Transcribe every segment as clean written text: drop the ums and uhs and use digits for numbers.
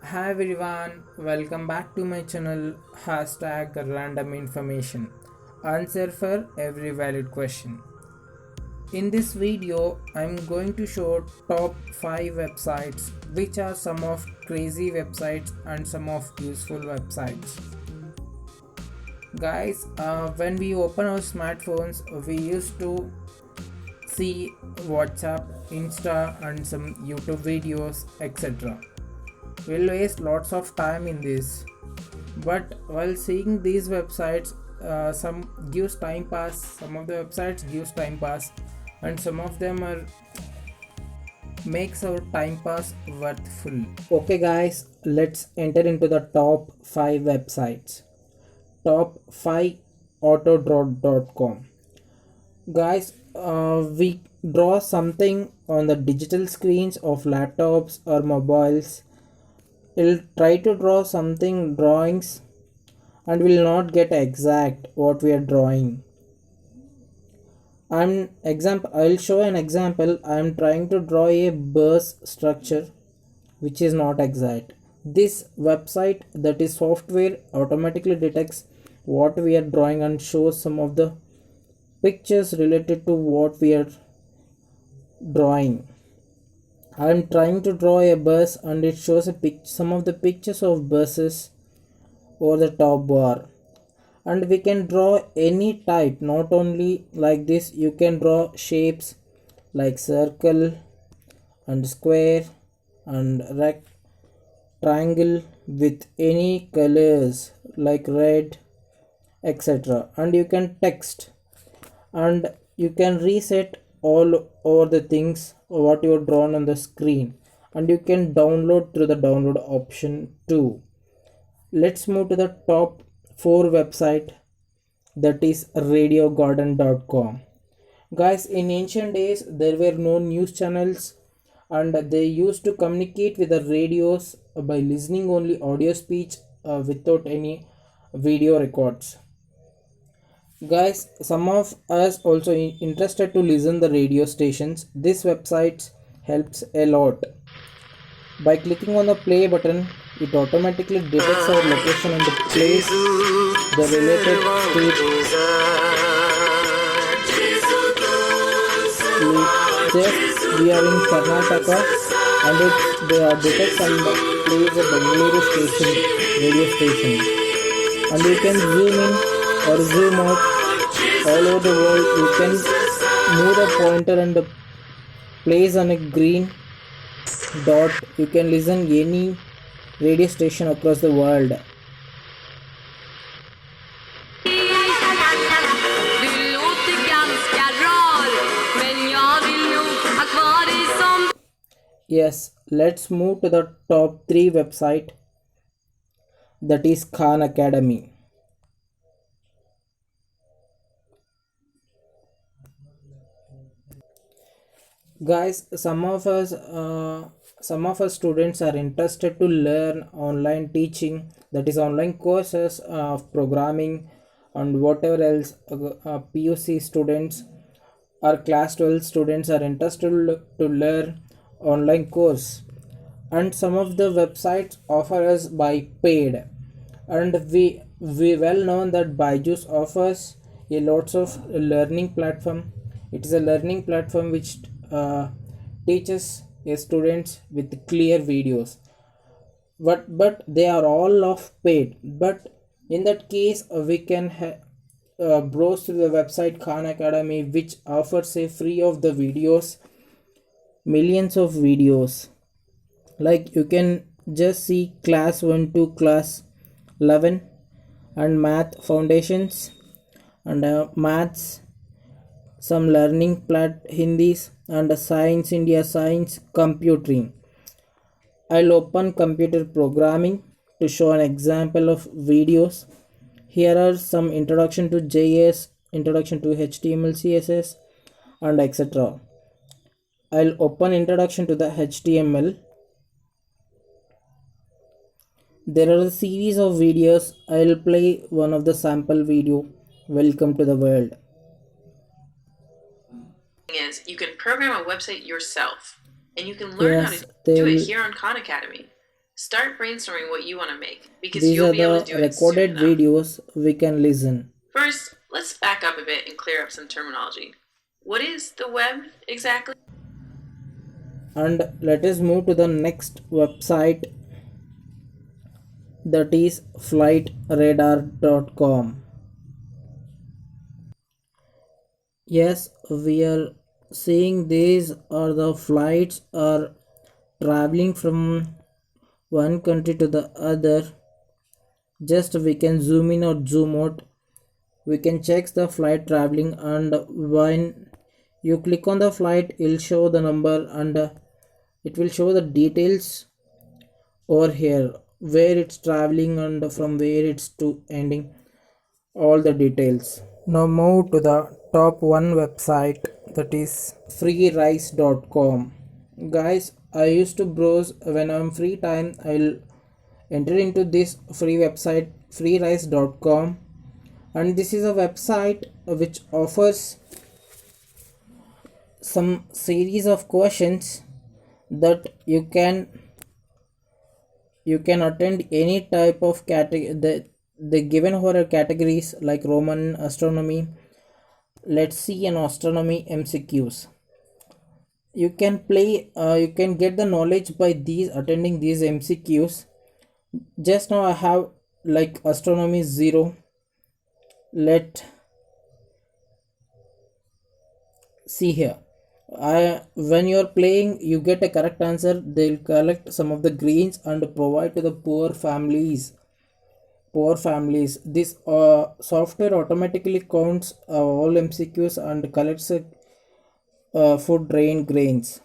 Hi everyone, welcome back to my channel hashtag random information. Answer for every valid question. In this video, I'm going to show top 5 websites which are some of crazy websites and some of useful websites. Guys, when we open our smartphones, we used to see WhatsApp, Insta, and some YouTube videos, etc. We'll waste lots of time in this, but while seeing these websites, some gives time pass, some of the websites gives time pass, and some of them are makes our time pass worthful. Okay guys, let's enter into the top 5 websites. Top 5 autodraw.com. Guys, we draw something on the digital screens of laptops or mobiles. We'll try to draw something drawings and will not get exact what we are drawing. I'll show an example. I'm trying to draw a bus structure which is not exact. This website, that is software, automatically detects what we are drawing and shows some of the pictures related to what we are drawing. I'm trying to draw a bus and it shows some of the pictures of buses over the top bar. And we can draw any type, not only like this. You can draw shapes like circle and square and triangle with any colors like red, etc. And you can text and you can reset all over the things what you have drawn on the screen, and you can download through the download option too. Let's move to the top 4 website, that is radiogarden.com. Guys, in ancient days there were no news channels and they used to communicate with the radios by listening only audio speech without any video records. Guys, some of us also interested to listen the radio stations. This website helps a lot. By clicking on the play button, it automatically detects our location and plays the related state. We are in Karnataka and it detects and plays a Bengaluru station, radio station. And you can zoom in or zoom out all over the world. You can move the pointer and place on a green dot. You can listen any radio station across the world. Yes, let's move to the top 3 website, that is Khan Academy. Guys, some of us students are interested to learn online teaching, that is online courses of programming and whatever else. PUC students or class 12 students are interested to learn online course, and some of the websites offer us by paid. And we well known that Byju's offers a lots of learning platform. It is a learning platform which teaches a students with clear videos, but they are all of paid. But in that case, we can browse through the website Khan Academy, which offers a free of the videos, millions of videos. Like you can just see class 1 to class 11 and math foundations and maths, some learning plat hindis and science India science computing. I'll open computer programming to show an example of videos. Here are some introduction to JS, introduction to HTML, CSS, and etc. I'll open introduction to the HTML. There are a series of videos. I'll play one of the sample video. Welcome to the world. Is you can program a website yourself and you can learn how to do it here on Khan Academy. Start brainstorming what you want to make because These you'll are be able to the do it soon recorded enough. videos we can listen. First, let's back up a bit and clear up some terminology. What is the web exactly? And let us move to the next website, that is flightradar.com. Yes, we are seeing these are the flights are traveling from one country to the other. Just we can zoom in or zoom out. We can check the flight traveling, and when you click on the flight, it'll show the number, and it will show the details over here where it's traveling and from where it's to ending, all the details. Now move to the top one website, that is freerice.com. Guys, I used to browse when I'm free time. I'll enter into this free website freerice.com, and this is a website which offers some series of questions that you can attend any type of category. The given horror categories like Roman astronomy. Let's see an astronomy MCQs. You can play. You can get the knowledge by these attending these MCQs. Just now I have like astronomy 0. Let see here. When you're playing, you get a correct answer. They'll collect some of the greens and provide to the poor families. Poor families. This software automatically counts all MCQs and collects food grain grains.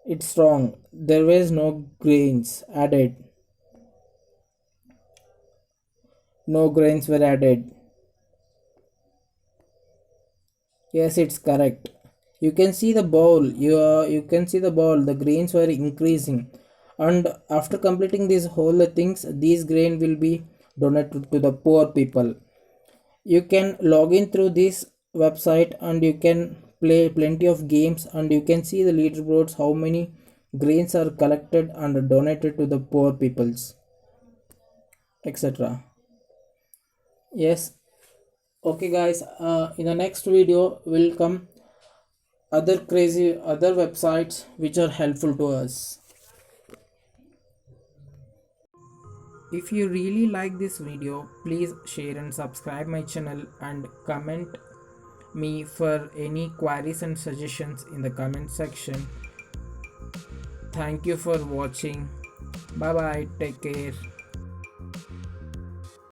It's wrong. There was no grains added. No grains were added. Yes, it's correct. You can see the bowl. You can see the ball. The grains were increasing, and after completing these whole things, these grain will be donated to the poor people. You can log in through this website, and you can play plenty of games, and you can see the leaderboards how many grains are collected and donated to the poor peoples, etc. Yes. Okay, guys. In the next video will come other crazy other websites which are helpful to us. If you really like this video, please share and subscribe my channel and comment me for any queries and suggestions in the comment section. Thank you for watching. Bye bye. Take care.